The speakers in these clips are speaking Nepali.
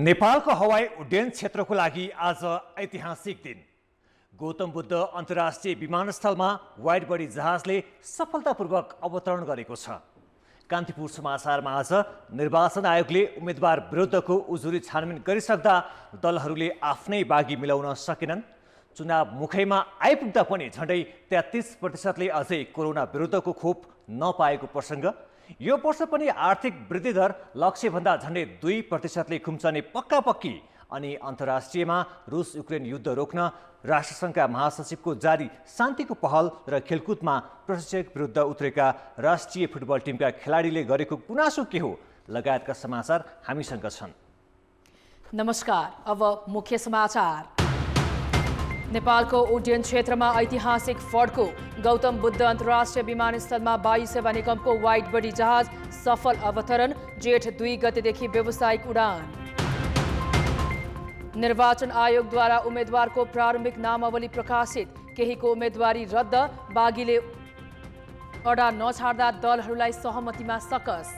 नेपालको हवाई उड्डयन क्षेत्रको लागि आज ऐतिहासिक दिन। गौतम बुद्ध अन्तर्राष्ट्रिय विमानस्थलमा वाइड बडी जहाजले सफलतापूर्वक अवतरण गरेको छ। कान्तिपुर समाचारमा आज निर्वाचन आयोगले उम्मेदवार विरुद्धको उजुरी छानबिन गरिसक्दा दलहरूले आफ्नै बागी मिलाउन सकेनन्। चुनाव मुखैमा आइपुग्दा पनि झन्डै 33%ले अझै कोरोना विरुद्धको खोप नपाएको प्रसङ्ग। यो वर्ष पनि आर्थिक वृद्धि दर लक्ष्यभन्दा झन्डै 2%ले खुम्चने पक्का पक्की। अनि अन्तर्राष्ट्रियमा रुस युक्रेन युद्ध रोक्न राष्ट्रसङ्घका महासचिवको जारी शान्तिको पहल र खेलकुदमा प्रशिक्षक विरुद्ध उत्रेका राष्ट्रिय फुटबल टिमका खेलाडीले गरेको गुनासो के हो लगायतका समाचार हामीसँग छन्। नमस्कार, अब मुख्य समाचार। नेपालको उड्डयन क्षेत्रमा ऐतिहासिक फड्को। गौतम बुद्ध अन्तर्राष्ट्रिय विमानस्थलमा वायु सेवा निगमको वाइड बडी जहाज सफल अवतरण। जेठ 2 गतेदेखि व्यावसायिक उडान। निर्वाचन आयोगद्वारा उम्मेद्वारको प्रारम्भिक नामावली प्रकाशित। केहीको उम्मेदवारी रद्द। बागीले अडा नछाड्दा दलहरूलाई सहमतिमा सकस।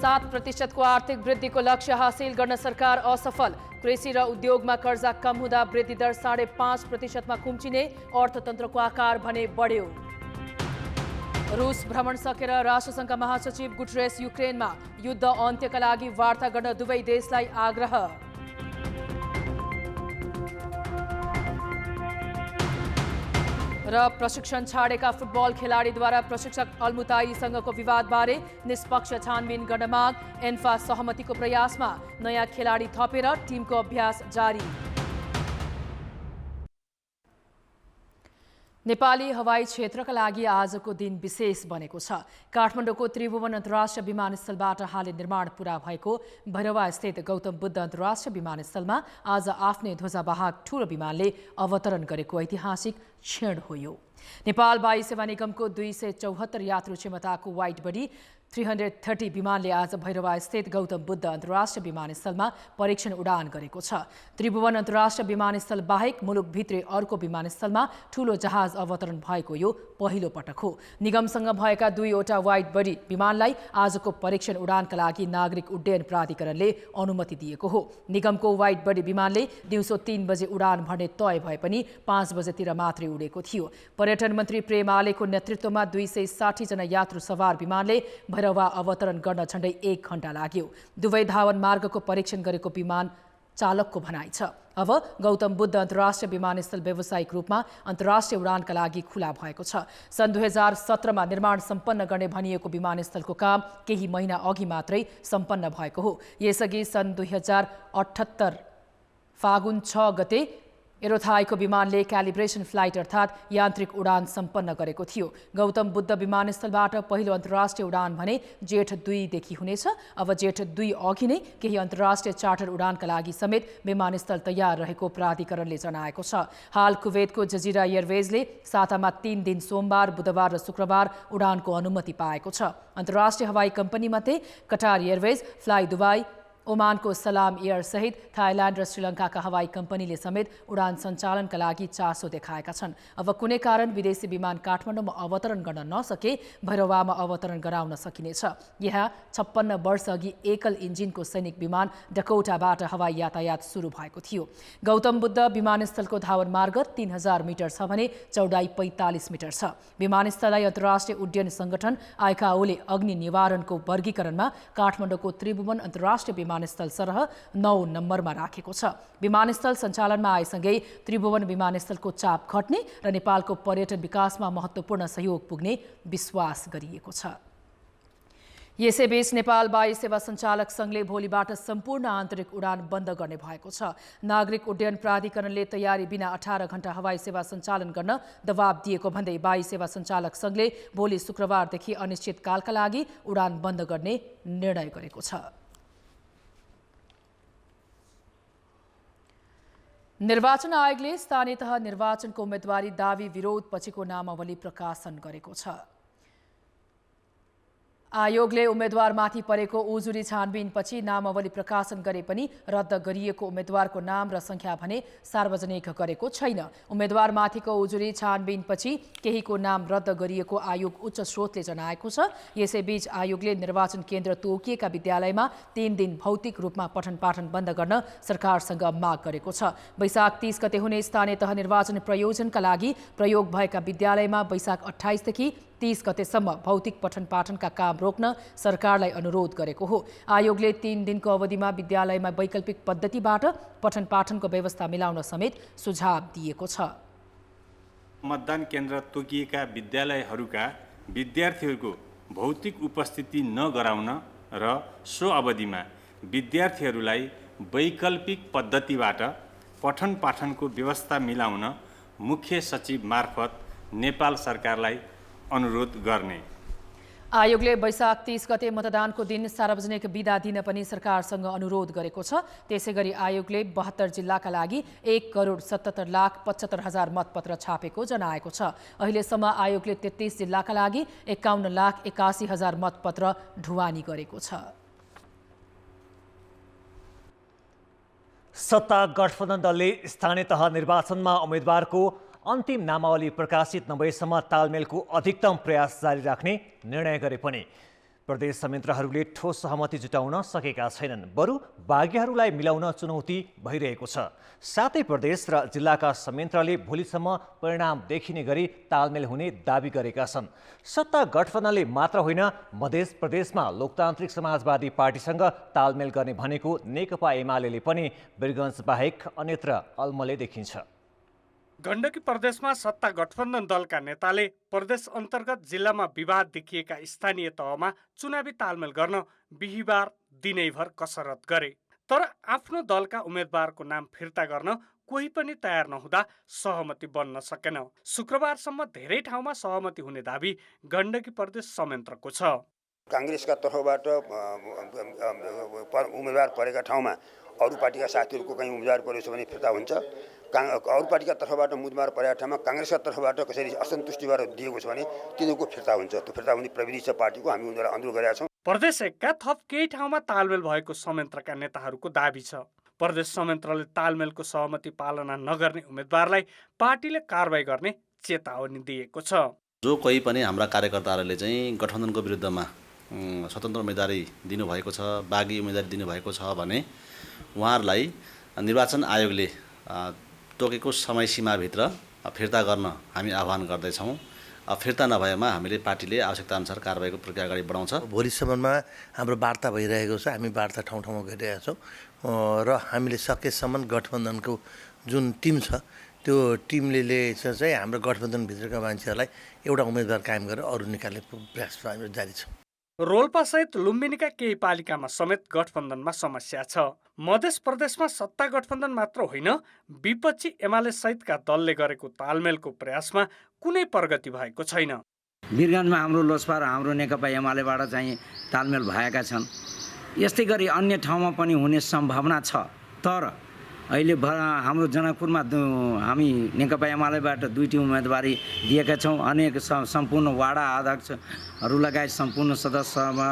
7% को आर्थिक वृद्धिको लक्ष्य हासिल गर्न सरकार असफल। कृषि र उद्योगमा कर्जा कम हुँदा वृद्धि दर 5.5%मा खुम्चिने। अर्थतन्त्रको आकार भने बढ्यो। रुस भ्रमण सकेर राष्ट्रसङ्घका महासचिव गुटरेस युक्रेनमा। युद्ध अन्त्यका लागि वार्ता गर्न दुवै देशलाई आग्रह। र प्रशिक्षण छाडेका फुटबल खेलाडीद्वारा प्रशिक्षक अल्मुताईसँगको विवादबारे निष्पक्ष छानबिन गर्न माग। एन्फा सहमतिको प्रयासमा नयाँ खेलाडी थपेर टिमको अभ्यास जारी। नेपाली हवाई क्षेत्रका लागि आजको दिन विशेष बनेको छ। काठमाडौँको त्रिभुवन अन्तर्राष्ट्रिय विमानस्थलबाट हालै निर्माण पूरा भएको भैरवास्थित गौतम बुद्ध अन्तर्राष्ट्रिय विमानस्थलमा आज आफ्नै ध्वजावाहक ठूलो विमानले अवतरण गरेको ऐतिहासिक क्षण हो यो। नेपाल वायु सेवा निगमको 274 यात्रु क्षमताको वाइड बडी 330 विमानले आज भैरवास्थित गौतम बुद्ध अन्तर्राष्ट्रिय विमानस्थलमा परीक्षण उडान गरेको छ। त्रिभुवन अन्तर्राष्ट्रिय विमानस्थल बाहेक मुलुकभित्रै अर्को विमानस्थलमा ठूलो जहाज अवतरण भएको यो पहिलो पटक हो। निगमसँग भएका 2वटा वाइड बडी विमानलाई आजको परीक्षण उडानका लागि नागरिक उड्डयन प्राधिकरणले अनुमति दिएको हो। निगमको वाइड बडी विमानले दिउँसो 3 बजे उडान भर्ने तय भए पनि 5 बजेतिर मात्रै उडेको थियो। पर्यटन मन्त्री प्रेम आलेको नेतृत्वमा 260 जना यात्रु सवार विमानले भैरवा अवतरण गर्न झन्डै 1 घण्टा लाग्यो। दुवै धावन मार्गको परीक्षण गरेको विमान चालकको भनाइ छ। अब गौतम बुद्ध अन्तर्राष्ट्रिय विमानस्थल व्यावसायिक रूपमा अन्तर्राष्ट्रिय उडानका लागि खुला भएको छ। सन् 2017मा निर्माण सम्पन्न गर्ने भनिएको विमानस्थलको काम केही महिना अघि मात्रै सम्पन्न भएको हो। यसअघि सन् 2078 फागुन 6 गते एरोथाईको विमानले क्यालिब्रेसन फ्लाइट अर्थात् यान्त्रिक उडान सम्पन्न गरेको थियो। गौतम बुद्ध विमानस्थलबाट पहिलो अन्तर्राष्ट्रिय उडान भने जेठ 2 देखि हुनेछ। अब जेठ 2 अघि नै केही अन्तर्राष्ट्रिय चार्टर उडानका लागि समेत विमानस्थल तयार रहेको प्राधिकरणले जनाएको छ। हाल कुवेतको जजिरा एयरवेजले सातामा 3 दिन सोमबार, बुधबार र शुक्रबार उडानको अनुमति पाएको छ। अन्तर्राष्ट्रिय हवाई कम्पनीमध्ये कटार एयरवेज, फ्लाइ दुबई, ओमानको सलाम एयर सहित थाइल्यान्ड र श्रीलङ्काका हवाई कम्पनीले समेत उडान सञ्चालनका लागि चासो देखाएका छन्। अब कुनै कारण विदेशी विमान काठमाडौँमा अवतरण गर्न नसके भैरवामा अवतरण गराउन सकिनेछ। यहाँ 56 वर्ष अघि एकल इन्जिनको सैनिक विमान डकोटाबाट हवाई यातायात सुरु भएको थियो। गौतम बुद्ध विमानस्थलको धावन मार्ग 3000 मिटर छ भने चौडाइ 45 मिटर छ। विमानस्थललाई अन्तर्राष्ट्रिय उड्डयन सङ्गठन आइकाओले अग्नि निवारणको वर्गीकरणमा काठमाडौँको त्रिभुवन अन्तर्राष्ट्रिय विमानस्थल सरह 9 नम्बरमा राखेको छ। विमानस्थल सञ्चालनमा आएसँगै त्रिभुवन विमानस्थलको चाप घट्ने र नेपालको पर्यटन विकासमा महत्त्वपूर्ण सहयोग पुग्ने विश्वास गरिएको छ। यसैबीच नेपाल वायु सेवा सञ्चालक सङ्घले भोलिबाट सम्पूर्ण आन्तरिक उडान बन्द गर्ने भएको छ। नागरिक उड्डयन प्राधिकरणले तयारी बिना 18 घण्टा हवाई सेवा सञ्चालन गर्न दबाब दिएको भन्दै वायु सेवा सञ्चालक सङ्घले भोलि शुक्रबारदेखि अनिश्चितकालका लागि उडान बन्द गर्ने निर्णय गरेको छ। निर्वाचन आयोगले स्थानीय तह निर्वाचनको उम्मेदवारी दावी विरोध पछिको नामावली प्रकाशन गरेको छ। आयोगले उम्मेद्वारमाथि परेको उजुरी छानबिनपछि नामावली प्रकाशन गरे पनि रद्द गरिएको उम्मेद्वारको नाम र संख्या भने सार्वजनिक गरेको छैन। उम्मेद्वारमाथिको उजुरी छानबिनपछि केहीको नाम रद्द गरिएको आयोग उच्च स्रोतले जनाएको छ। यसैबीच आयोगले निर्वाचन केन्द्र तोकिएका विद्यालयमा 3 दिन भौतिक रूपमा पठन पाठन बन्द गर्न सरकारसँग माग गरेको छ। वैशाख 30 गते हुने स्थानीय तह निर्वाचन प्रयोजनका लागि प्रयोग भएका विद्यालयमा वैशाख 28 देखि 30 गतेसम्म भौतिक पठन पाठनका काम रोक्न सरकारलाई अनुरोध गरेको हो। आयोगले 3 दिनको अवधिमा विद्यालयमा वैकल्पिक पद्धतिबाट पठन पाठनको व्यवस्था मिलाउन समेत सुझाव दिएको छ। मतदान केन्द्र तोकिएका विद्यालयहरूका विद्यार्थीहरूको भौतिक उपस्थिति नगराउन र सो अवधिमा विद्यार्थीहरूलाई वैकल्पिक पद्धतिबाट पठन पाठनको व्यवस्था मिलाउन मुख्य सचिव मार्फत नेपाल सरकारलाई अनुरोध गर्ने। आयोगले वैशाख 30 गते मतदानको दिन सार्वजनिक बिदा दिन पनि सरकारसँग अनुरोध गरेको छ। त्यसैगरी आयोगले 72 जिल्लाका लागि 1,77,75,000 मतपत्र छापेको जनाएको छ। अहिलेसम्म आयोगले 33 जिल्लाका लागि 51,81,000 मतपत्र ढुवानी गरेको छ। सत्ता गठबन्धन दलले स्थानीय तह निर्वाचनमा उम्मेद्वारको अन्तिम नामावली प्रकाशित नभएसम्म तालमेलको अधिकतम प्रयास जारी राख्ने निर्णय गरे पनि प्रदेश संयन्त्रहरूले ठोस सहमति जुटाउन सकेका छैनन्। बरु बागीहरूलाई मिलाउन चुनौती भइरहेको छ। सातै प्रदेश र जिल्लाका संयन्त्रले भोलिसम्म परिणाम देखिने गरी तालमेल हुने दाबी गरेका छन्। सत्ता गठबन्धनले मात्र होइन, मध्य प्रदेशमा लोकतान्त्रिक समाजवादी पार्टीसँग तालमेल गर्ने भनेको नेकपा एमाले पनि वीरगञ्ज बाहेक अन्यत्र अलमले देखिन्छ। गण्डकी प्रदेशमा सत्ता गठबन्धन दलका नेताले प्रदेश अन्तर्गत जिल्लामा विवाद देखिएका स्थानीय तहमा चुनावी तालमेल गर्न बिहिबार दिनैभर कसरत गरे। तर आफ्नो दलका उम्मेद्वारको नाम फिर्ता गर्न कोही पनि तयार नहुँदा सहमति बन्न सकेन। शुक्रबारसम्म धेरै ठाउँमा सहमति हुने दाबी गण्डकी प्रदेश संयन्त्रको छ। काङ्ग्रेसका तर्फबाट उम्मेद्वार परेका ठाउँमा अरू पार्टीका साथीहरूको कहीँ उम्मेद्वार परेछ भने फिर्ता हुन्छ। अरू पार्टीका तर्फबाट उम्मेद्वार परेका ठाउँमा काङ्ग्रेसका तर्फबाट कसरी असन्तुष्टिबाट दिएको छ भने तिनीहरूको फिर्ता हुन्छ। त्यो फिर्ता हुने प्रविधि छ पार्टीको, हामी उनीहरूलाई अनुरोध गरेका छौँ। प्रदेश एकका थप केही ठाउँमा तालमेल भएको संयन्त्रका नेताहरूको दाबी छ। प्रदेश संयन्त्रले तालमेलको सहमति पालना नगर्ने उम्मेद्वारलाई पार्टीले कारबाही गर्ने चेतावनी दिएको छ। जो कोही पनि हाम्रा कार्यकर्ताहरूले चाहिँ गठबन्धनको विरुद्धमा स्वतन्त्र उम्मेदवारी दिनुभएको छ, बागी उम्मेदवारी दिनुभएको छ भने उहाँहरूलाई निर्वाचन आयोगले तोकेको समय सीमाभित्र फिर्ता गर्न हामी आह्वान गर्दैछौँ। फिर्ता नभएमा हामीले पार्टीले आवश्यकताअनुसार कारबाहीको प्रक्रिया अगाडि बढाउँछ। भोलिसम्ममा हाम्रो वार्ता भइरहेको छ। हामी वार्ता ठाउँ ठाउँमा गरिरहेका छौँ र हामीले सकेसम्म गठबन्धनको जुन टिम छ त्यो टिमले चाहिँ हाम्रो गठबन्धनभित्रका मान्छेहरूलाई एउटा उम्मेदवार कायम गरेर अरू निकाल्ने प्रयास जारी छ। रोल्पासहित लुम्बिनीका केही पालिकामा समेत गठबन्धनमा समस्या छ। मध्य प्रदेशमा सत्ता गठबन्धन मात्र होइन, विपक्षी एमाले सहितका दलले गरेको तालमेलको प्रयासमा कुनै प्रगति भएको छैन। वीरगञ्जमा हाम्रो लोसपा र हाम्रो नेकपा एमालेबाट चाहिँ तालमेल भएका छन्। यस्तै गरी अन्य ठाउँमा पनि हुने सम्भावना छ। तर अहिले हाम्रो जनकपुरमा हामी नेकपा एमालेबाट 2टी उम्मेदवारी दिएका छौँ। अनेक सम्पूर्ण वाडा अध्यक्षहरू लगायत सम्पूर्ण सदस्यमा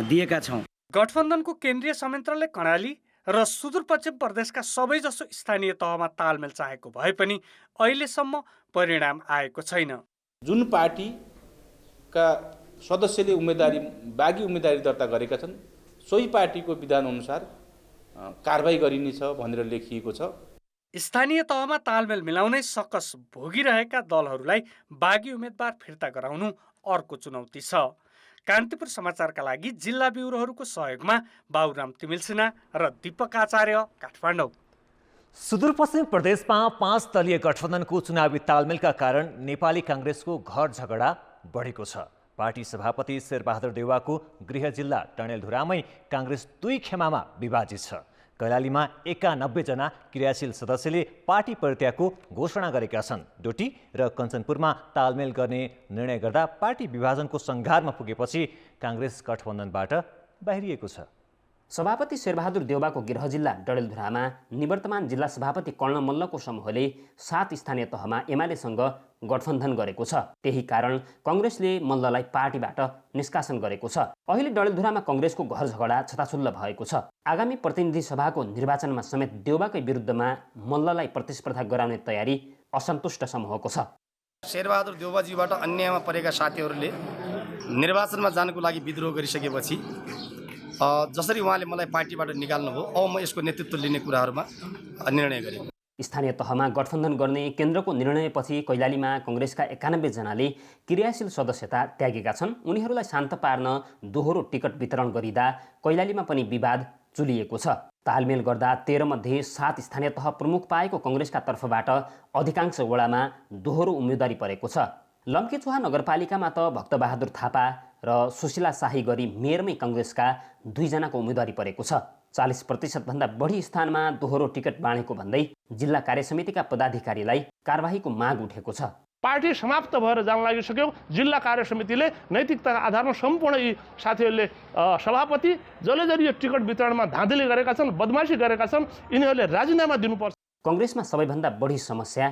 दिएका छौँ। गठबन्धनको केन्द्रीय संयन्त्रले कर्णाली र सुदूरपश्चिम प्रदेशका सबैजसो स्थानीय तहमा तालमेल चाहेको भए पनि अहिलेसम्म परिणाम आएको छैन। जुन पार्टीका सदस्यले बागी उम्मेदवारी दर्ता गरेका छन् सोही पार्टीको विधानअनुसार कारबाही गरिनेछ भनेर लेखिएको छ। स्थानीय तहमा तालमेल मिलाउनै सकस भोगिरहेका दलहरूलाई बागी उम्मेदवार फिर्ता गराउनु अर्को चुनौती छ। कान्तिपुर समाचारका लागि जिल्ला ब्युरोहरूको सहयोगमा बाबुराम तिमिल सिन्हा र दीपक आचार्य, काठमाडौँ। सुदूरपश्चिम प्रदेशमा 5 दलीय गठबन्धनको चुनावी तालमेलका कारण नेपाली काङ्ग्रेसको घर झगडा बढेको छ। पार्टी सभापति शेरबहादुर देउवाको गृह जिल्ला डडेलधुरामै काङ्ग्रेस 2 खेमामा विभाजित छ। कैलालीमा 91 जना क्रियाशील सदस्यले पार्टी परित्यागको घोषणा गरेका छन्। डोटी र कञ्चनपुरमा तालमेल गर्ने निर्णय गर्दा पार्टी विभाजनको सङ्घारमा पुगेपछि काङ्ग्रेस गठबन्धनबाट बाहिरिएको छ। सभापति शेरबहादुर देउबाको गृह जिल्ला डडेलधुरामा निवर्तमान जिल्ला सभापति कर्ण मल्लको समूहले 7 स्थानीय तहमा एमालेसँग गठबन्धन गरेको छ। त्यही कारण कङ्ग्रेसले मल्ललाई पार्टीबाट निष्कासन गरेको छ। अहिले डडेलधुरामा कङ्ग्रेसको घर झगडा छताछुल्ल भएको छ। आगामी प्रतिनिधि सभाको निर्वाचनमा समेत देउबाकै विरुद्धमा मल्ललाई प्रतिस्पर्धा गराउने तयारी असन्तुष्ट समूहको छ। शेरबहादुर देउबाजीबाट अन्यायमा परेका साथीहरूले निर्वाचनमा जानको लागि विद्रोह गरिसकेपछि जसरी उहाँले मलाई पार्टीबाट निकाल्नुभयो अब म यसको नेतृत्व लिने कुराहरूमा निर्णय गरेँ। स्थानीय तहमा गठबन्धन गर्ने केन्द्रको निर्णयपछि कैलालीमा कङ्ग्रेसका 91 जनाले क्रियाशील सदस्यता त्यागेका छन्। उनीहरूलाई शान्त पार्न दोहोरो टिकट वितरण गरिँदा कैलालीमा पनि विवाद चुलिएको छ। तालमेल गर्दा 13 मध्ये 7 स्थानीय तह प्रमुख पाएको कङ्ग्रेसका तर्फबाट अधिकांश वडामा दोहोरो उम्मेदवारी परेको छ। लम्केचुहा नगरपालिकामा त भक्तबहादुर थापा र सुशीला शाही गरी मेयरमै कङ्ग्रेसका 2 जनाको उम्मेदवारी परेको छ। 40% भन्दा बढी स्थानमा दोहोरो टिकट बाँडेको भन्दै जिल्ला कार्यसमितिका पदाधिकारीलाई कारबाहीको माग उठेको छ। पार्टी समाप्त भएर जान लागिसक्यो। जिल्ला कार्य समितिले नैतिकताका आधारमा सम्पूर्ण यी साथीहरूले सभापति जसले यो टिकट वितरणमा धाँधली गरेका छन्, बदमासी गरेका छन्, यिनीहरूले राजीनामा दिनुपर्छ। कङ्ग्रेसमा सबैभन्दा बढी समस्या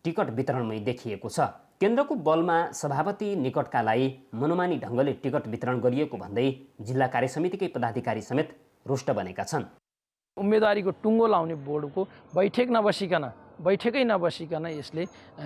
टिकट वितरणमै देखिएको छ। केन्द्रको बलमा सभापति निकटकालाई मनोमानी ढङ्गले टिकट वितरण गरिएको भन्दै जिल्ला कार्य समितिकै पदाधिकारी समेत रुष्ट बनेका छन्। उम्मेदवारीको टुङ्गो लाउने बोर्डको बैठकै नबसिकन यसले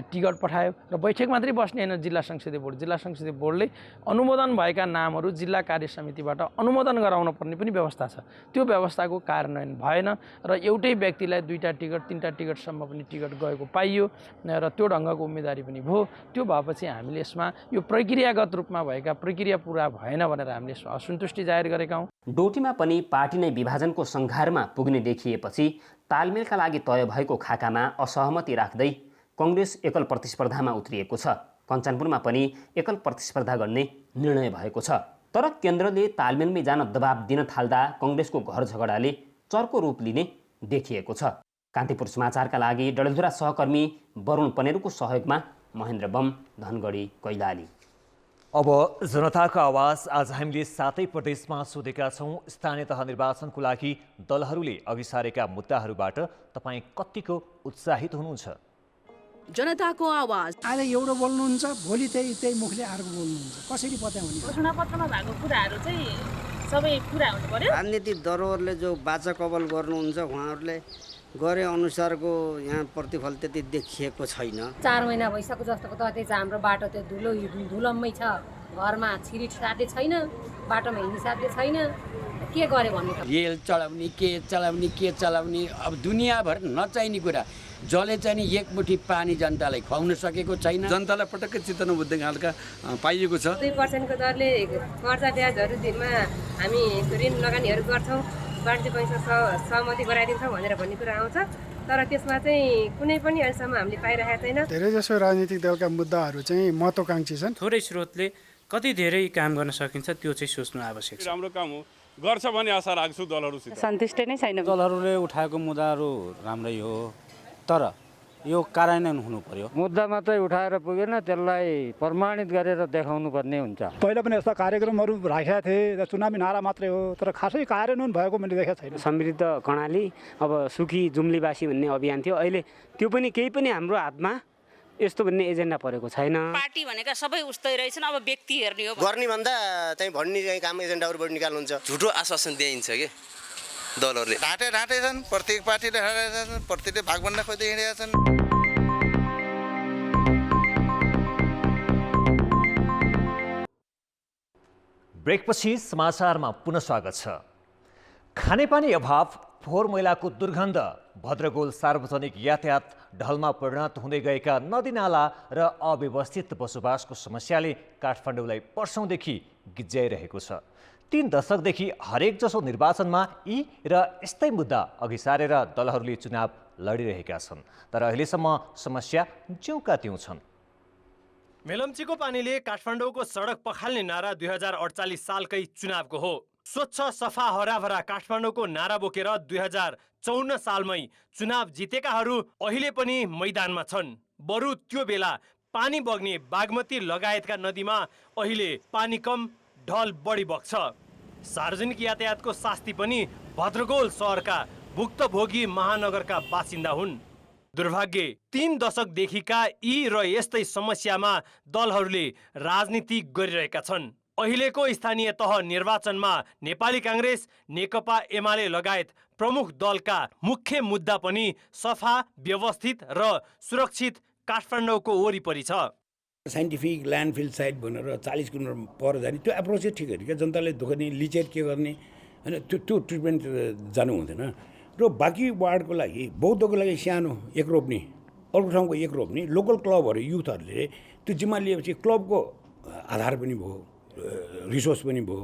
टिकट पठायो र बैठक मात्रै बस्ने होइन। जिल्ला संसदीय बोर्डले अनुमोदन भएका नामहरू जिल्ला कार्य समितिबाट अनुमोदन गराउन पर्ने पनि व्यवस्था छ। त्यो व्यवस्थाको कार्यान्वयन भएन र एउटै व्यक्तिलाई 2टा टिकट 3टा टिकटसम्म पनि टिकट गएको पाइयो र त्यो ढङ्गको उम्मेदवारी पनि भयो। त्यो भएपछि हामीले यसमा यो प्रक्रियागत रूपमा भएका प्रक्रिया पुरा भएन भनेर हामीले यसमा असन्तुष्टि जाहेर गरेका हौँ। डोटीमा पनि पार्टी नै विभाजनको सङ्घारमा पुग्ने देखिएपछि तालमेलका लागि तय भएको खाकामा असहमति राख्दै कङ्ग्रेस एकल प्रतिस्पर्धामा उत्रिएको छ। कञ्चनपुरमा पनि एकल प्रतिस्पर्धा गर्ने निर्णय भएको छ। तर केन्द्रले तालमेलमै जान दबाब दिन थाल्दा कङ्ग्रेसको घर झगडाले चर्को रूप लिने देखिएको छ। कान्तिपुर समाचारका लागि डडेलधुरा सहकर्मी वरुण पनेरुको सहयोगमा महेन्द्र बम, धनगढी, कैलाली। अब जनताको आवाज आज हामीले 7 प्रदेशमा सोधेका छौँ। स्थानीय तह निर्वाचनको लागि दलहरूले अघि सारेका मुद्दाहरूबाट तपाईँ कतिको उत्साहित हुनुहुन्छ? जनताको आवाज आज एउटा बोल्नुहुन्छ, भोलि त्यही मुखले अर्को बोल्नुहुन्छ, कसरी पत्याउने? घोषणापत्रमा भएको कुराहरू चाहिँ सबै पुरा हुनु पर्यो। राजनीतिक दलहरूले जो बाचा कबल गर्नुहुन्छ उहाँहरूले गरे अनुसारको यहाँ प्रतिफल त्यति देखिएको छैन। 4 महिना भइसक्यो जस्तोको त त्यही हाम्रो बाटो त्यो धुलम्मै छ। घरमा छिरिट साध्य छैन, बाटोमा हिँड्नु साध्य छैन। के गरे भन्नु त? रेल चलाउने के चलाउने अब दुनियाँभर नचाहिने कुरा जसले चाहिँ एकमुठी पानी जनतालाई खुवाउन सकेको छैन। जनतालाई पटक्कै चित्त नबुझ्ने खालका पाइएको छ। 2% को दरले कर्जा ब्याजहरूमा हामी ऋण लगानीहरू गर्छौँ, वाणिज्य बैंकसँग सहमति गराइदिन्छौँ भनेर भन्ने कुरा आउँछ। तर त्यसमा चाहिँ कुनै पनि अहिलेसम्म हामीले पाइरहेको छैन। धेरैजसो राजनीतिक दलका मुद्दाहरू चाहिँ महत्त्वाकांक्षी छन्। थोरै स्रोतले कति धेरै काम गर्न सकिन्छ त्यो चाहिँ सोच्नु आवश्यक छ। राम्रो काम हो, गर्छ भन्ने आशा राख्छु दलहरूसित। सन्तुष्ट नै छैन। दलहरूले उठाएको मुद्दाहरू राम्रै हो, तर यो कार्यान्वयन हुनु पर्यो। मुद्दा मात्रै उठाएर पुगेन, त्यसलाई प्रमाणित गरेर देखाउनु पर्ने हुन्छ। पहिला पनि यस्ता कार्यक्रमहरू राखेका थिए, चुनावी नारा मात्रै हो, तर खासै कार्यान्वयन भएको मैले देखेको छैन। समृद्ध कर्णाली, अब सुखी जुम्लीवासी भन्ने अभियान थियो, अहिले त्यो पनि केही पनि हाम्रो हातमा यस्तो भन्ने एजेन्डा परेको छैन। पार्टी भनेका सबै उस्तै रहेछन्, अब व्यक्ति हेर्ने हो। गर्ने भन्दा चाहिँ भन्ने चाहिँ काम एजेन्डाहरूबाट निकाल्नुहुन्छ। झुटो आश्वासन दिइन्छ के दलहरूले ढाँटे छन्। प्रत्येक पार्टीले ढाँटेका छन्, प्रत्येकले भाग बन्न खोज्दै हिँडेका छन्। ब्रेकपछि समाचारमा पुनः स्वागत छ। खानेपानी अभाव, फोहोर मैलाको दुर्गन्ध, भद्रगोल सार्वजनिक यातायात ढलमा परिणत हुँदै गएका नदीनाला र अव्यवस्थित बसोबासको समस्याले काठमाडौँलाई वर्षौँदेखि गिज्याइरहेको छ। 3 दशकदेखि हरेक जसो निर्वाचनमा यी र यस्तै मुद्दा अघि सारेर दलहरूले चुनाव लडिरहेका छन्। तर अहिलेसम्म समस्या ज्यूका त्यों छन्। मेलम्चीको पानीले काठमाडौँको सडक पखाल्ने नारा 2048 सालकै चुनावको हो। स्वच्छ सफा हराभरा काठमाडौँको नारा बोकेर 2054 सालमै चुनाव जितेकाहरू अहिले पनि मैदानमा छन्। बरु त्यो बेला पानी बग्ने बागमती लगायतका नदीमा अहिले पानी कम, ढल बढी बग्छ। सार्वजनिक यातायातको शास्ति पनि भद्रगोल सहरका भुक्तभोगी महानगरका बासिन्दा हुन्। दुर्भाग्य 3 दशकदेखिका यी र यस्तै समस्यामा दलहरूले राजनीति गरिरहेका छन्। अहिलेको स्थानीय तह निर्वाचनमा नेपाली कांग्रेस, नेकपा एमाले लगायत प्रमुख दलका मुख्य मुद्दा पनि सफा, व्यवस्थित र सुरक्षित काठमाडौँको वरिपरि छ। साइन्टिफिक ल्यान्डफिल साइट भनेर 40 किलोमिटर पर जाने त्यो एप्रोच चाहिँ ठिक हो क्या, जनताले दुःख दिने, लिचेर के गर्ने होइन, त्यो ट्रिटमेन्ट जानु हुँदैन। र बाँकी वार्डको लागि बौद्धको लागि सानो एक रोप्ने, अर्को ठाउँको एक रोप्ने, लोकल क्लबहरू युथहरूले त्यो जिम्मा लिएपछि क्लबको आधार पनि भयो, रिसोर्स पनि भयो,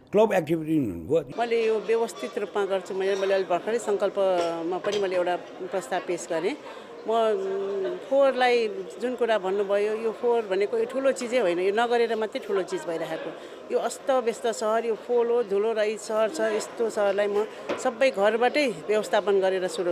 क्लब एक्टिभिटी भयो। मैले यो व्यवस्थित रूपमा गर्छु। मैले अहिले भर्खरै सङ्कल्पमा पनि मैले एउटा प्रस्ताव पेश गरेँ। म फोहोरलाई जुन कुरा भन्नुभयो, यो फोहोर भनेको यो ठुलो चिजै होइन, यो नगरेर मात्रै ठुलो चिज भइरहेको। यो अस्तव्यस्त सहर, यो फोहोर धुलो रहित सहर छ, यस्तो सहरलाई म सबै घरबाटै व्यवस्थापन गरेर सुरु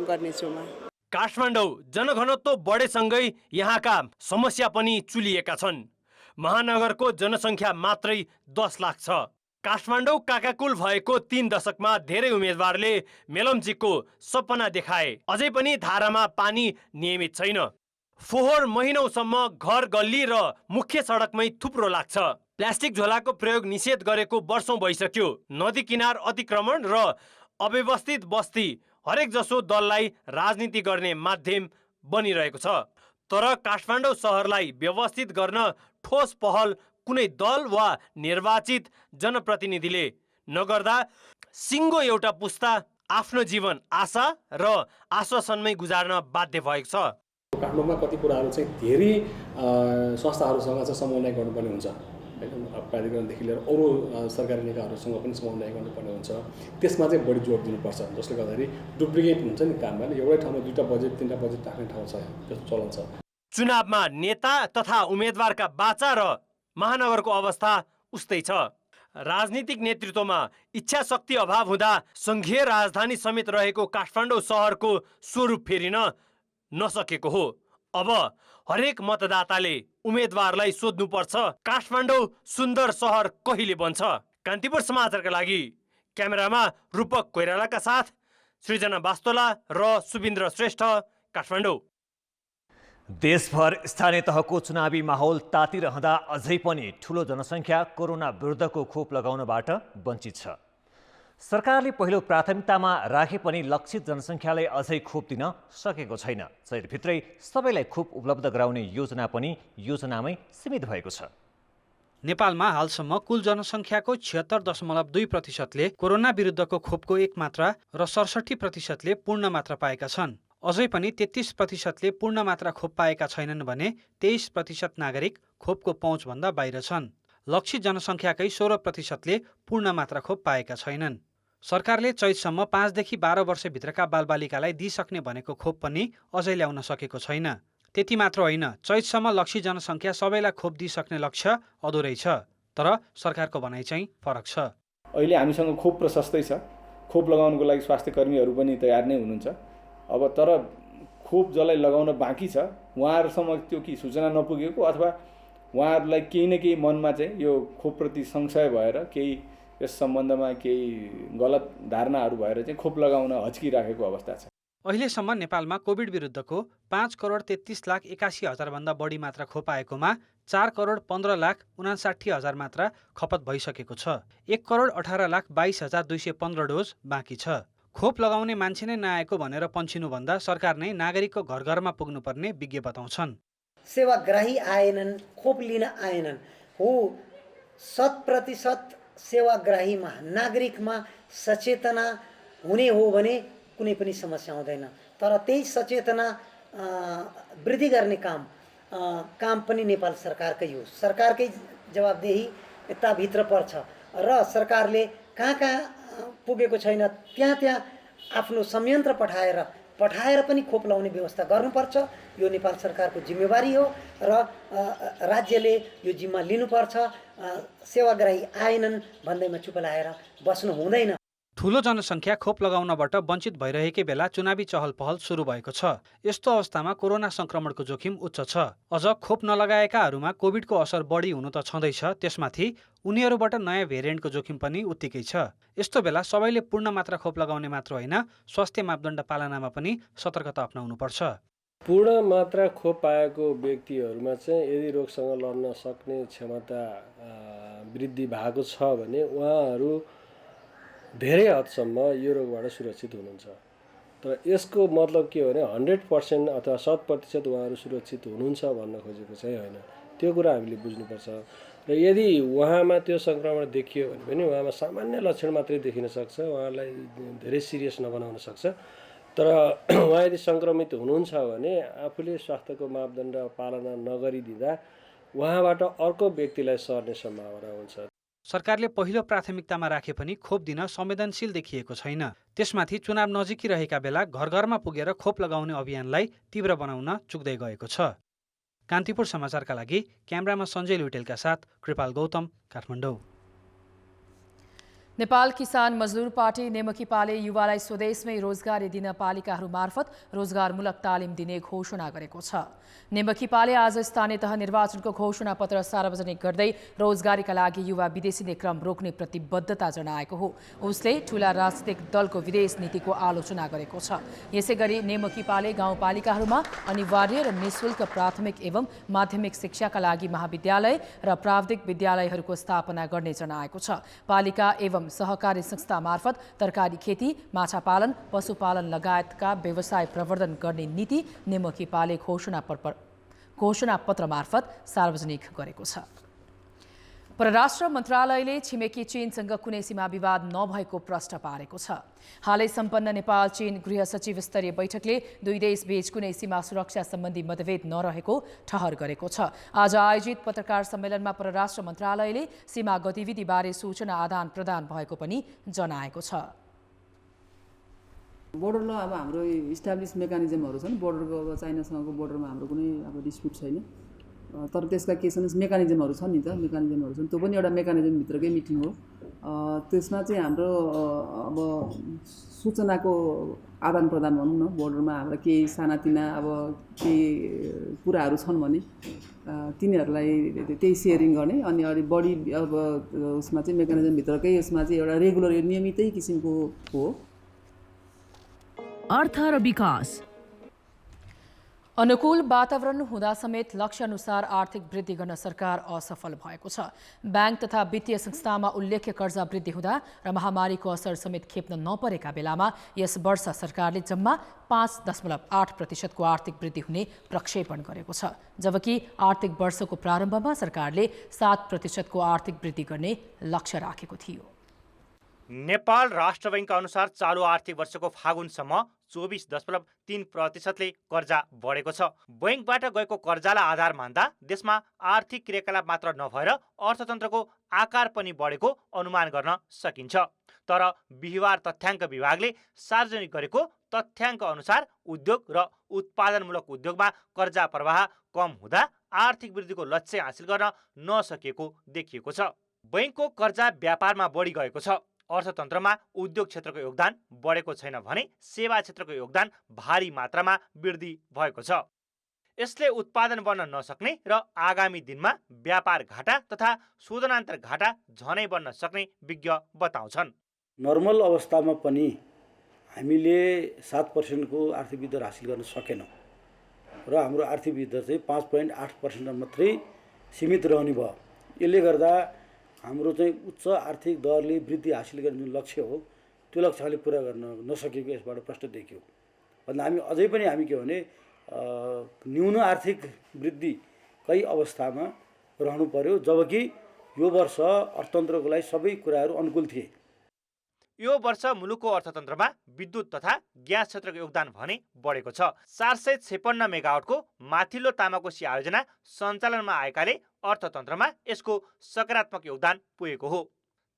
गर्नेछु म। काठमाडौँ जनघनत्व बढेसँगै यहाँका समस्या पनि चुलिएका छन्। महानगरको जनसङ्ख्या मात्रै 10 लाख छ। काठमाडौँ काकाकुल भएको 3 दशकमा धेरै उम्मेदवारले मेलम्चीको सपना देखाए, अझै पनि धारामा पानी नियमित छैन। फोहोर महिनौसम्म घर गल्ली र मुख्य सडकमै थुप्रो लाग्छ। प्लास्टिक झोलाको प्रयोग निषेध गरेको वर्षौं भइसक्यो। नदी किनार अतिक्रमण र अव्यवस्थित बस्ती हरेक जसो दललाई राजनीति गर्ने माध्यम बनिरहेको छ। तर काठमाडौँ सहरलाई व्यवस्थित गर्न ठोस पहल कुनै दल वा निर्वाचित जनप्रतिनिधिले नगर्दा सिङ्गो एउटा पुस्ता आफ्नो जीवन आशा र आश्वासनमै गुजार्न बाध्य भएको छ। काठमाडौँमा कति कुराहरू चाहिँ धेरै संस्थाहरूसँग चाहिँ समन्वय गर्नुपर्ने हुन्छ हैन, प्राधिकरणदेखि लिएर अरू सरकारी निकायहरूसँग पनि समन्वय गर्नुपर्ने हुन्छ। त्यसमा चाहिँ बढी जोड दिनुपर्छ, जसले गर्दाखेरि डुप्लिकेट हुन्छ नि काम होइन। एउटै ठाउँमा 2टा बजेट 3टा बजेट राख्ने ठाउँ छ, त्यस्तो चलन छ। चुनावमा नेता तथा उम्मेदवारका बाचा र महानगरको अवस्था उस्तै छ। राजनीतिक नेतृत्वमा इच्छा शक्ति अभाव हुँदा संघीय राजधानी समेत रहेको काठमाडौँ सहरको स्वरूप फेरिन नसकेको हो। अब हरेक मतदाताले उम्मेदवारलाई सोध्नुपर्छ, काठमाडौँ सुन्दर सहर कहिले बन्छ? कान्तिपुर समाचारका लागि क्यामेरामा रूपक कोइरालाका साथ सृजना बास्तोला र सुबिन्द्र श्रेष्ठ, काठमाडौँ। देशभर स्थानीय तहको चुनावी माहौल तातिरहँदा अझै पनि ठूलो जनसङ्ख्या कोरोना विरुद्धको खोप लगाउनबाट वञ्चित छ। सरकारले पहिलो प्राथमिकतामा राखे पनि लक्षित जनसङ्ख्यालाई अझै खोप दिन सकेको छैन। चैरभित्रै सबैलाई खोप उपलब्ध गराउने योजना पनि योजनामै सीमित भएको छ। नेपालमा हालसम्म कुल जनसङ्ख्याको 76.2%ले कोरोना विरुद्धको खोपको 1 मात्रा र 67%ले पूर्ण मात्रा पाएका छन्। अझै पनि 33%ले पूर्ण मात्रा खोप पाएका छैनन् भने 23% नागरिक खोपको पहुँचभन्दा बाहिर छन्। लक्षित जनसङ्ख्याकै 16%ले पूर्ण मात्रा खोप पाएका छैनन्। सरकारले चैतसम्म 5 देखि 12 वर्षभित्रका बालबालिकालाई दिइसक्ने भनेको खोप पनि अझै ल्याउन सकेको छैन। त्यति मात्र होइन, चैतसम्म लक्षित जनसङ्ख्या सबैलाई खोप दिइसक्ने लक्ष्य अधुरै छ। तर सरकारको भनाइ चाहिँ फरक छ। अहिले हामीसँग खोप प्रशस्तै छ। खोप लगाउनको लागि स्वास्थ्य कर्मीहरू पनि तयार नै हुनुहुन्छ। अब तर खोप जसलाई लगाउन बाँकी छ उहाँहरूसम्म त्यो कि सूचना नपुगेको अथवा उहाँहरूलाई केही न केही मनमा चाहिँ यो खोपप्रति संशय भएर केही यस सम्बन्धमा केही गलत धारणाहरू भएर चाहिँ खोप लगाउन हच्किराखेको अवस्था छ। अहिलेसम्म नेपालमा कोभिड विरुद्धको 5,33,81,000 भन्दा बढी मात्रा खोप आएकोमा 4,15,59,000 मात्रा खपत भइसकेको छ। 1,18,22,215 डोज बाँकी छ। खोप लगाउने मान्छे नै नआएको भनेर पन्छिनुभन्दा सरकार नै नागरिकको घर घरमा पुग्नुपर्ने विज्ञ बताउँछन्। सेवाग्राही आएनन्, खोप लिन आएनन्, हो 100% सेवाग्राहीमा नागरिकमा सचेतना हुने हो भने कुनै पनि समस्या हुँदैन। तर त्यही सचेतना वृद्धि गर्ने काम पनि नेपाल सरकारकै हो। सरकारकै जवाबदेही यताभित्र पर्छ र सरकारले कहाँ पुगेको छैन त्यहाँ आफ्नो संयन्त्र पठाएर पनि खोप लाउने व्यवस्था गर्नुपर्छ। यो नेपाल सरकारको जिम्मेवारी हो र राज्यले यो जिम्मा लिनुपर्छ। सेवाग्राही आएनन् भन्दैमा चुप लाएर बस्नु हुँदैन। ठूलो जनसङ्ख्या खोप लगाउनबाट वञ्चित भइरहेकै बेला चुनावी चहल पहल सुरु भएको छ। यस्तो अवस्थामा कोरोना संक्रमणको जोखिम उच्च छ। अझ खोप नलगाएकाहरूमा कोभिडको असर बढी हुनु त छँदैछ, त्यसमाथि उनीहरूबाट नयाँ भेरिएन्टको जोखिम पनि उत्तिकै छ। यस्तो बेला सबैले पूर्ण मात्रा खोप लगाउने मात्र होइन, स्वास्थ्य मापदण्ड पालनामा पनि सतर्कता अपनाउनुपर्छ। पूर्ण मात्रा खोप पाएको व्यक्तिहरूमा चाहिँ यदि रोगसँग लड्न सक्ने क्षमता वृद्धि भएको छ भने उहाँहरू धेरै हदसम्म यो रोगबाट सुरक्षित हुनुहुन्छ। तर यसको मतलब के हो भने 100% अथवा 100% उहाँहरू सुरक्षित हुनुहुन्छ भन्न खोजेको चाहिँ होइन। त्यो कुरा हामीले बुझ्नुपर्छ। र यदि उहाँमा त्यो सङ्क्रमण देखियो भने पनि उहाँमा सामान्य लक्षण मात्रै देखिन सक्छ, उहाँलाई धेरै सिरियस नबनाउन सक्छ। तर उहाँ यदि सङ्क्रमित हुनुहुन्छ भने आफूले स्वास्थ्यको मापदण्ड पालना नगरिदिँदा उहाँबाट अर्को व्यक्तिलाई सर्ने सम्भावना हुन्छ। सरकारले पहिलो प्राथमिकतामा राखे पनि खोप दिन संवेदनशील देखिएको छैन। त्यसमाथि चुनाव नजिकिरहेका बेला घर घरमा पुगेर खोप लगाउने अभियानलाई तीव्र बनाउन चुक्दै गएको छ। कान्तिपुर समाचारका लागि क्यामेरामा सञ्जय लुटेलका साथ कृपाल गौतम, काठमाडौँ। नेपाल किसान मजदुर पार्टी नेमकी पाले युवालाई स्वदेशमै रोजगारी दिन पालिकाहरू मार्फत रोजगारमूलक तालिम दिने घोषणा गरेको छ। नेमकी पाले आज स्थानीय तह निर्वाचनको घोषणा पत्र सार्वजनिक गर्दै रोजगारीका लागि युवा विदेशी क्रम रोक्ने प्रतिबद्धता जनाएको हो। उसले ठूला राजनीतिक दलको विदेश नीतिको आलोचना गरेको छ। यसैगरी नेमकी पाले गाउँपालिकाहरूमा अनिवार्य र निःशुल्क प्राथमिक एवं माध्यमिक शिक्षाका लागि महाविद्यालय र प्राविधिक विद्यालयहरूको स्थापना गर्ने जनाएको छ। पालिका एवं सहकारी संस्था मार्फत तरकारी खेती, माछा पालन, पशुपालन लगायतका व्यवसाय प्रवर्धन गर्ने नीति नेमकी पाले घोषणा पत्र मार्फत सार्वजनिक गरेको छ। परराष्ट्र मन्त्रालयले छिमेकी चीनसँग कुनै सीमा विवाद नभएको प्रश्न पारेको छ। हालै सम्पन्न नेपाल चीन गृह सचिव स्तरीय बैठकले दुई देशबीच कुनै सीमा सुरक्षा सम्बन्धी मतभेद नरहेको ठहर गरेको छ। आज आयोजित पत्रकार सम्मेलनमा परराष्ट्र मन्त्रालयले सीमा गतिविधिबारे सूचना आदान प्रदान भएको पनि जनाएको छ। बोर्डर ल अब हाम्रो इस्टाब्लिस मेकानिजमहरू छन्। बोर्डरको अब चाइनासँगको बोर्डरमा हाम्रो कुनै अब डिस्प्युट छैन। तर त्यसका के छन् मेकानिजमहरू छन् नि त, मेकानिजमहरू छन्। त्यो पनि एउटा मेकानिजमभित्रकै मिटिङ हो। त्यसमा चाहिँ हाम्रो अब सूचनाको आदान प्रदान भनौँ न, बोर्डरमा हाम्रा केही सानातिना अब केही कुराहरू छन् भने तिनीहरूलाई त्यही सेयरिङ गर्ने। अनि अलिक बढी अब उसमा चाहिँ मेकानिजमभित्रकै यसमा चाहिँ एउटा रेगुलर नियमितै किसिमको हो। अर्थ र विकास अनुकूल वातावरण हुँदा समेत लक्ष्यानुसार आर्थिक वृद्धि गर्न सरकार असफल भएको छ। बैंक तथा वित्तीय संस्थामा उल्लेख्य कर्जा वृद्धि हुँदा र महामारीको असर समेत खेप्न नपरेका बेलामा यस वर्ष सरकारले जम्मा 5.8% को आर्थिक वृद्धि हुने प्रक्षेपण गरेको छ। जबकि आर्थिक वर्षको प्रारम्भमा सरकारले 7% को आर्थिक वृद्धि गर्ने लक्ष्य राखेको थियो। नेपाल राष्ट्र बैंकका अनुसार चालु आर्थिक वर्षको फागुनसम्म 24.3%ले कर्जा बढेको छ। बैंकबाट गएको कर्जालाई आधार मान्दा देशमा आर्थिक क्रियाकलाप मात्र नभएर अर्थतन्त्रको आकार पनि बढेको अनुमान गर्न सकिन्छ। तर बिहिबार तथ्याङ्क विभागले सार्वजनिक गरेको तथ्याङ्क अनुसार उद्योग र उत्पादनमूलक उद्योगमा कर्जा प्रवाह कम हुँदा आर्थिक वृद्धिको लक्ष्य हासिल गर्न नसकिएको देखिएको छ। बैंकको कर्जा व्यापारमा बढी गएको छ। अर्थतन्त्रमा उद्योग क्षेत्रको योगदान बढेको छैन भने सेवा क्षेत्रको योगदान भारी मात्रामा वृद्धि भएको छ। यसले उत्पादन बढ्न नसक्ने र आगामी दिनमा व्यापार घाटा तथा शोधनान्तर घाटा झनै बढ्न सक्ने विज्ञ बताउँछन्। नर्मल अवस्थामा पनि हामीले 7% को आर्थिक वृद्धि हासिल गर्न सकेनौँ र हाम्रो आर्थिक वृद्धि चाहिँ 5.8% मात्रै सीमित रहने भयो। यसले गर्दा हाम्रो चाहिँ उच्च आर्थिक दरले वृद्धि हासिल गर्ने जुन लक्ष्य हो त्यो लक्ष्य हामीले पुरा गर्न नसकेको यसबाट प्रष्ट देखियो। भन्दा हामी अझै पनि हामी के भने न्यून आर्थिक वृद्धिकै अवस्थामा रहनु पर्यो, जबकि यो वर्ष अर्थतन्त्रको लागि सबै कुराहरू अनुकूल थिए। यो वर्ष मुलुकको अर्थतन्त्रमा विद्युत तथा ग्यास क्षेत्रको योगदान भने बढेको छ। 456 मेगावाटको माथिल्लो तामाकोशी आयोजना सञ्चालनमा आएकाले अर्थतन्त्रमा यसको सकारात्मक योगदान पुगेको हो।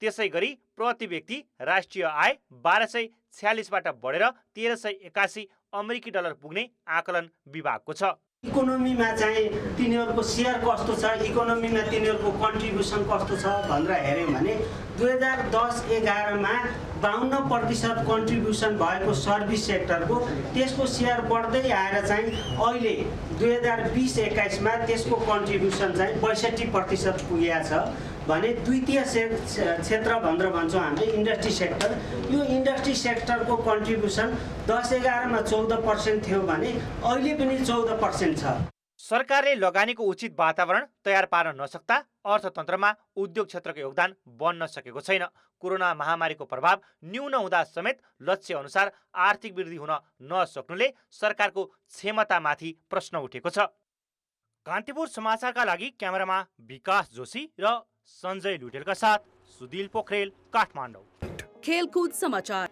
त्यसै गरी प्रति व्यक्ति राष्ट्रिय आय 1246बाट बढेर 1381 अमेरिकी डलर पुग्ने आकलन विभागको छ। इकोनोमीमा चाहिँ तिनीहरूको सेयर कस्तो छ, इकोनोमीमा तिनीहरूको कन्ट्रिब्युसन कस्तो छ भनेर हेऱ्यौँ भने 2010-11मा 52% कन्ट्रिब्युसन भएको सर्भिस सेक्टरको त्यसको सेयर बढ्दै आएर चाहिँ अहिले 2020-21मा त्यसको कन्ट्रिब्युसन चाहिँ 62% पुगेको छ भने द्वितीय क्षेत्र भनेर भन्छौँ हामीले इन्डस्ट्री सेक्टर। यो इन्डस्ट्री सेक्टरको कन्ट्रिब्युसन 10-11मा 14% थियो भने अहिले पनि 14% छ। सरकारले लगानीको उचित वातावरण तयार पार्न नसक्दा अर्थतन्त्रमा उद्योग क्षेत्रको योगदान बन्न सकेको छैन। कोरोना महामारीको प्रभाव न्यून हुँदा समेत लक्ष्य अनुसार आर्थिक वृद्धि हुन नसक्नुले सरकारको क्षमतामाथि प्रश्न उठेको छ। कान्तिपुर समाचारका लागि क्यामेरामा विकास जोशी र सञ्जय लुटेलका साथ सुदिल पोखरेल, काठमाडौँ। खेलकुद समाचार।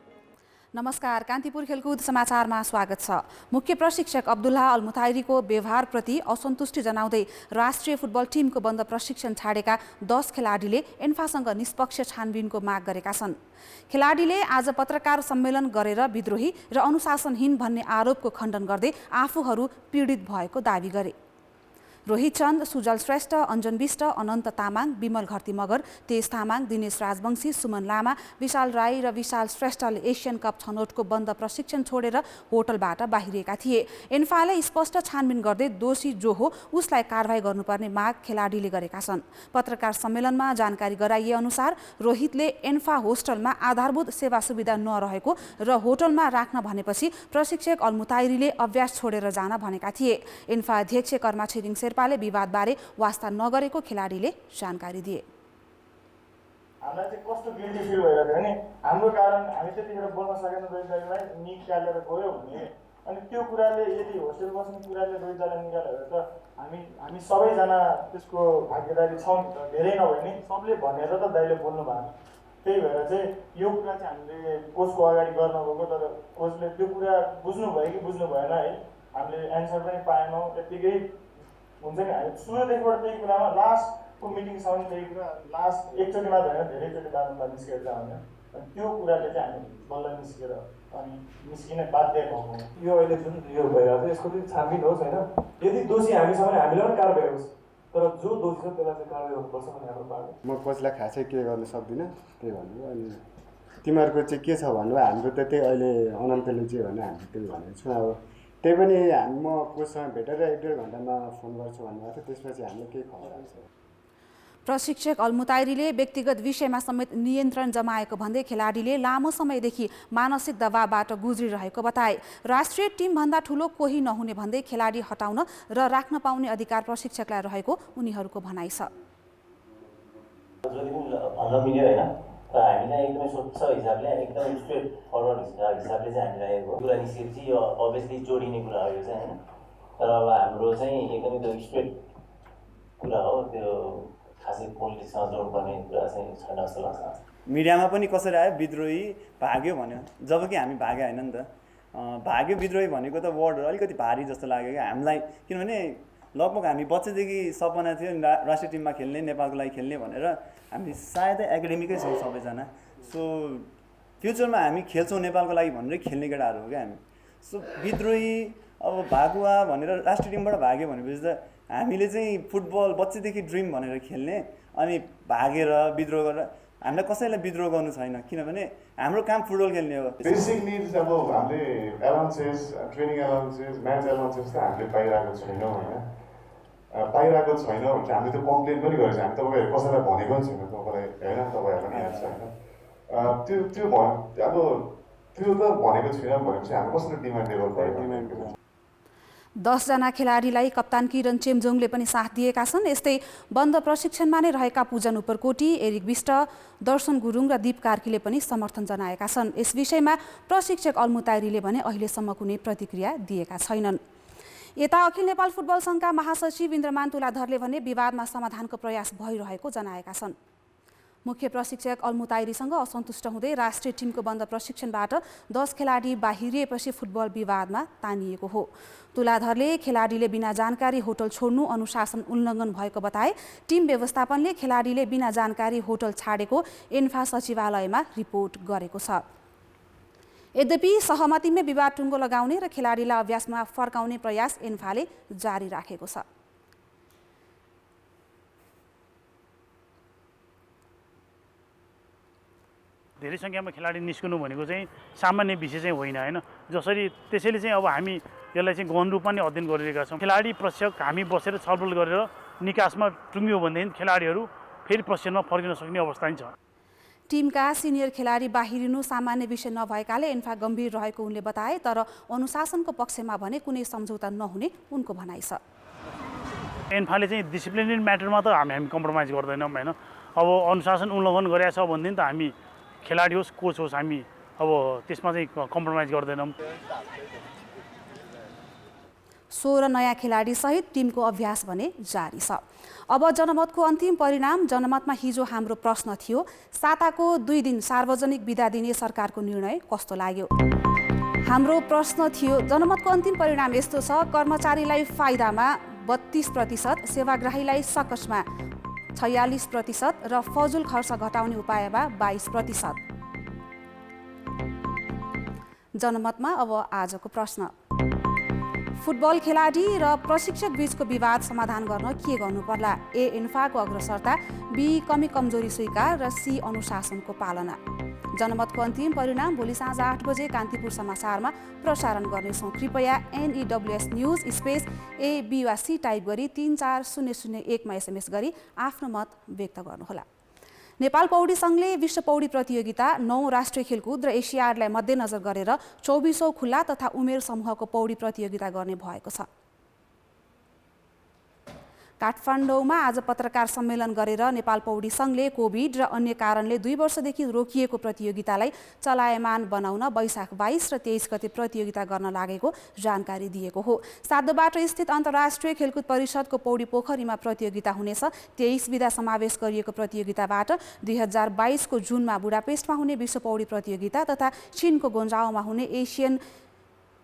नमस्कार, कान्तिपुर खेलकुद समाचारमा स्वागत छ। मुख्य प्रशिक्षक अब्दुल्ला अल मुताहिरीको व्यवहारप्रति असन्तुष्टि जनाउँदै राष्ट्रिय फुटबल टिमको बन्द प्रशिक्षण छाडेका 10 खेलाडीले एन्फासँग निष्पक्ष छानबिनको माग गरेका छन्। खेलाडीले आज पत्रकार सम्मेलन गरेर विद्रोही र अनुशासनहीन भन्ने आरोपको खण्डन गर्दै आफूहरू पीडित भएको दावी गरे। रोहित चन्द, सुजल श्रेष्ठ, अञ्जन विष्ट, अनन्त तामाङ, विमल घरती मगर, तेज तामाङ, दिनेश राजवंशी, सुमन लामा, विशाल राई र विशाल श्रेष्ठले एसियन कप छनौटको बन्द प्रशिक्षण छोडेर होटलबाट बाहिरिएका थिए। एन्फाले स्पष्ट छानबिन गर्दै दोषी जो हो उसलाई कारवाही गर्नुपर्ने माग खेलाडीले गरेका छन्। पत्रकार सम्मेलनमा जानकारी गराइए अनुसार रोहितले एन्फा होस्टलमा आधारभूत सेवा सुविधा नरहेको र होटलमा राख्न भनेपछि प्रशिक्षक अल मुताहिरीले अभ्यास छोडेर जान भनेका थिए। एन्फा अध्यक्ष कर्मा छिरिङ शेर्पाले विवादबारे वास्ता नगरेको खेलाडीले जानकारी दिए। हामीलाई चाहिँ कस्तो गिल्टी फिल भइरहेको थियो नि, हाम्रो कारण हामी त्यतिखेर बोल्न सकेन, रोहितलाई निकालेर गयो भने अनि त्यो कुराले यदि होस्टेल बस्ने कुराले रोहितलाई निकाल्यो भने त हामी सबैजना त्यसको भागीदारी छौँ, धेरै नभए नि सबले भनेर त दाइले बोल्नु भएको। त्यही भएर चाहिँ यो कुरा चाहिँ हामीले कोचको अगाडि गर्न गएको, तर कोचले त्यो कुरा बुझ्नु भयो कि बुझ्नु भएन है, हामीले एन्सर पनि पाएनौँ। यत्तिकै हुन्छ नि, हामी सुरुदेखिबाट त्यही कुरामा लास्टको मिटिङसम्म त्यही कुरा, लास्ट एकचोटि मात्र होइन धेरैचोटि बारम्बार निस्केर जाने, अनि त्यो कुराले चाहिँ हामी बल्ल निस्केर अनि निस्किने बाध्य भएको। यो अहिले जुन यो भइरहेको छ यसको चाहिँ छानबिन होस् होइन, यदि दोषी हामी छ भने हामीलाई पनि कारवाही होस्, तर जो दोषी छ त्यसलाई चाहिँ कारवाही गर्नुपर्छ भन्ने हाम्रो माग हो। म कोचलाई खासै के गर्न सक्दिनँ त्यही भन्नु। अनि तिमीहरूको चाहिँ के छ भन्नु, हाम्रो त त्यही अहिले अनन्तले जे भने हामीले त्यही भनेको छौँ। अब त्यही पनि म कोचसँग भेटेर 1-1.5 घन्टामा फोन गर्छु भन्नुभएको थियो, त्यसपछि हामीले केही खबर आउँछ। प्रशिक्षक अल मुताहिरीले व्यक्तिगत विषयमा समेत नियन्त्रण जमाएको भन्दै खेलाडीले लामो समयदेखि मानसिक दबावबाट गुज्रिरहेको बताए। राष्ट्रिय टिमभन्दा ठुलो कोही नहुने भन्दै खेलाडी हटाउन र राख्न पाउने अधिकार प्रशिक्षकलाई रहेको उनीहरूको भनाइ छ। हामीलाई एकदमै स्वच्छ हिसाबले एकदमै स्ट्रेट फरवर्ड हिसाबले चाहिँ हामी राखेको कुरा निस्केपछि यो अभियसली जोडिने कुरा हो यो चाहिँ होइन, तर अब हाम्रो चाहिँ एकदमै त्यो स्ट्रेट कुरा हो, त्यो खासै पोलिटिक्ससँग जोड्नुपर्ने कुरा चाहिँ छैन जस्तो लाग्छ। मिडियामा पनि कसरी आयो विद्रोही भाग्यो भन्यो, जबकि हामी भाग्यो होइन नि त। भाग्यो विद्रोही भनेको त वर्ड अलिकति भारी जस्तो लाग्यो क्या हामीलाई, किनभने लगभग हामी बच्चादेखि सपना थियो राष्ट्रिय टिममा खेल्ने, नेपालको लागि खेल्ने भनेर। हामी सायदै एकाडेमीकै छौँ सबैजना, सो फ्युचरमा हामी खेल्छौँ नेपालको लागि भनेर खेल्ने केटाहरू हो क्या हामी। सो विद्रोही अब भागुवा भनेर राष्ट्रिय टिमबाट भाग्यो भनेपछि त हामीले चाहिँ फुटबल बच्चैदेखि ड्रिम भनेर खेल्ने, अनि भागेर विद्रोह गरेर हामीलाई कसैलाई विद्रोह गर्नु छैन, किनभने हाम्रो काम फुटबल खेल्ने हो। बेसिक निड्स अब हामीले एलाउन्सेस, ट्रेनिङ एलाउन्सेस, म्याच एलाउन्सेस त हामीले पाइरहेको छैनौँ होइन, पाइरहेको छैनौँ भने हामीले त्यो कम्प्लेन पनि गरेको छ। हामी तपाईँहरू कसैलाई भनेको पनि छैन तपाईँलाई होइन, तपाईँहरूलाई पनि याद छ होइन। त्यो अब त्यो त भनेको छैन भनेपछि हामी कसरी डिमान्ड लेभल भयो। 10 जना खेलाडीलाई कप्तान किरण चेम्जोङले पनि साथ दिएका छन्। यस्तै बन्द प्रशिक्षणमा नै रहेका पूजन उपरकोटी, एरिक विष्ट, दर्शन गुरुङ र दीप कार्कीले पनि समर्थन जनाएका छन्। यस विषयमा प्रशिक्षक अल मुताहिरीले भने अहिलेसम्म कुनै प्रतिक्रिया दिएका छैनन्। यता अखिल नेपाल फुटबल सङ्घका महासचिव इन्द्रमान तुलाधरले भने विवादमा समाधानको प्रयास भइरहेको जनाएका छन्। मुख्य प्रशिक्षक अल मुताहिरीसँग असन्तुष्ट हुँदै राष्ट्रिय टिमको बन्द प्रशिक्षणबाट 10 खेलाडी बाहिरिएपछि फुटबल विवादमा तानिएको हो। तुलाधरले खेलाडीले बिना जानकारी होटल छोड्नु अनुशासन उल्लङ्घन भएको बताए। टिम व्यवस्थापनले खेलाडीले बिना जानकारी होटल छाडेको एन्फा सचिवालयमा रिपोर्ट गरेको छ। यद्यपि सहमतिमै विवाद टुङ्गो लगाउने र खेलाडीलाई अभ्यासमा फर्काउने प्रयास एन्फाले जारी राखेको छ। धेरै सङ्ख्यामा खेलाडी निस्कनु भनेको चाहिँ सामान्य विषय चाहिँ होइन होइन। जसरी त्यसैले चाहिँ अब हामी यसलाई चाहिँ गहन रूपमा नै अध्ययन गरिरहेका छौँ। खेलाडी प्रशिक्षक हामी बसेर छलफल गरेर निकासमा टुङ्गियो भनेदेखि खेलाडीहरू फेरि प्रशिक्षणमा फर्किन सक्ने अवस्था नै छ। टिमका सिनियर खेलाडी बाहिरिनु सामान्य विषय नभएकाले एन्फा गम्भीर रहेको उनले बताए, तर अनुशासनको पक्षमा भने कुनै सम्झौता नहुने उनको भनाइ छ। एन्फाले चाहिँ डिसिप्लिनरी म्याटरमा त हामी कम्प्रोमाइज गर्दैनौँ होइन। अब अनुशासन उल्लङ्घन गरेको छ भनेदेखि त हामी खेलाडी होस् कोच होस् हामी अब त्यसमा चाहिँ कम्प्रोमाइज गर्दैनौँ। 16 नयाँ खेलाडीसहित टिमको अभ्यास भने जारी छ। अब जनमतको अन्तिम परिणाम। जनमतमा हिजो हाम्रो प्रश्न थियो, साताको 2 दिन सार्वजनिक बिदा दिने सरकारको निर्णय कस्तो लाग्यो? हाम्रो प्रश्न थियो, जनमतको अन्तिम परिणाम यस्तो छ, कर्मचारीलाई फाइदामा 32%, सेवाग्राहीलाई सकसमा 46% र फजुल खर्च घटाउने उपायमा 22%। जनमतमा अब आजको प्रश्न, फुटबल खेलाडी र प्रशिक्षक बीचको विवाद समाधान गर्न के गर्नुपर्ला? ए एन्फाको अग्रसरता, बी कमी कमजोरी स्वीकार र सी अनुशासनको पालना। जनमतको अन्तिम परिणाम भोलि साँझ 8 बजे कान्तिपुर समाचारमा प्रसारण गर्नेछौँ। कृपया NEWS न्युज स्पेस AB वा C टाइप गरी 34001 मा SMS गरी आफ्नो मत व्यक्त गर्नुहोला। नेपाल पौडी सङ्घले विश्व पौडी प्रतियोगिता 9 राष्ट्रिय खेलकुद र एसियाडलाई मध्यनजर गरेर 24औं खुल्ला तथा उमेर समूहको पौडी प्रतियोगिता गर्ने भएको छ। काठमाडौँमा आज पत्रकार सम्मेलन गरेर नेपाल पौडी सङ्घले कोभिड र अन्य कारणले 2 वर्षदेखि रोकिएको प्रतियोगितालाई चलायमान बनाउन वैशाख 22 र 23 गते प्रतियोगिता गर्न लागेको जानकारी दिएको हो। साधोबाटो स्थित अन्तर्राष्ट्रिय खेलकुद परिषदको पौडी पोखरीमा प्रतियोगिता हुनेछ। 23 विधा समावेश गरिएको प्रतियोगिताबाट 2022 को जुनमा बुडापेस्टमा हुने विश्व पौडी प्रतियोगिता तथा चीनको गोन्जाओमा हुने एसियन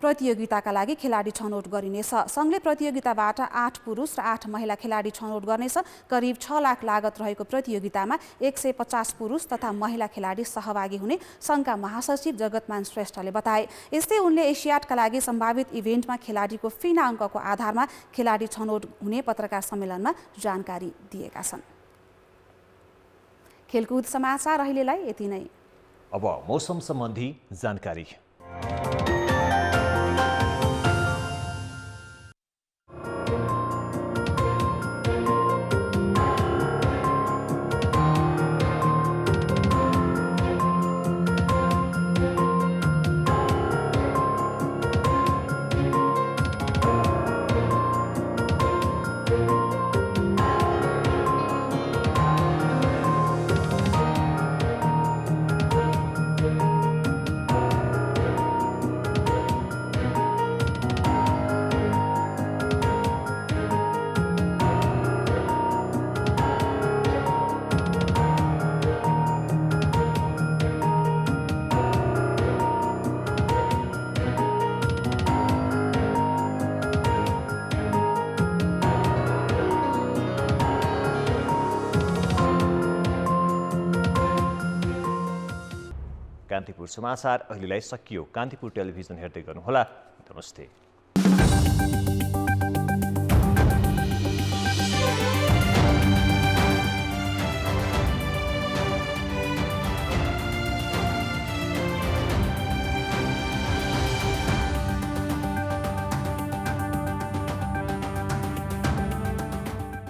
प्रतियोगिताका लागि खेलाडी छनौट गरिनेछ। सङ्घले प्रतियोगिताबाट 8 पुरुष र 8 महिला खेलाडी छनौट गर्नेछ। करिब 6 लाख लागत रहेको प्रतियोगितामा 150 पुरुष तथा महिला खेलाडी सहभागी हुने सङ्घका महासचिव जगतमान श्रेष्ठले बताए। यस्तै उनले एसियाडका लागि सम्भावित इभेन्टमा खेलाडीको फिना अङ्कको आधारमा खेलाडी छनौट हुने पत्रकार सम्मेलनमा जानकारी दिएका छन्। खेलकुद समाचार अहिलेलाई यति नै। अब मौसम सम्बन्धी जानकारी। कान्तिपुर समाचार अहिलेलाई सकियो। कान्तिपुर टेलिभिजन हेर्दै गर्नुहोला। नमस्ते।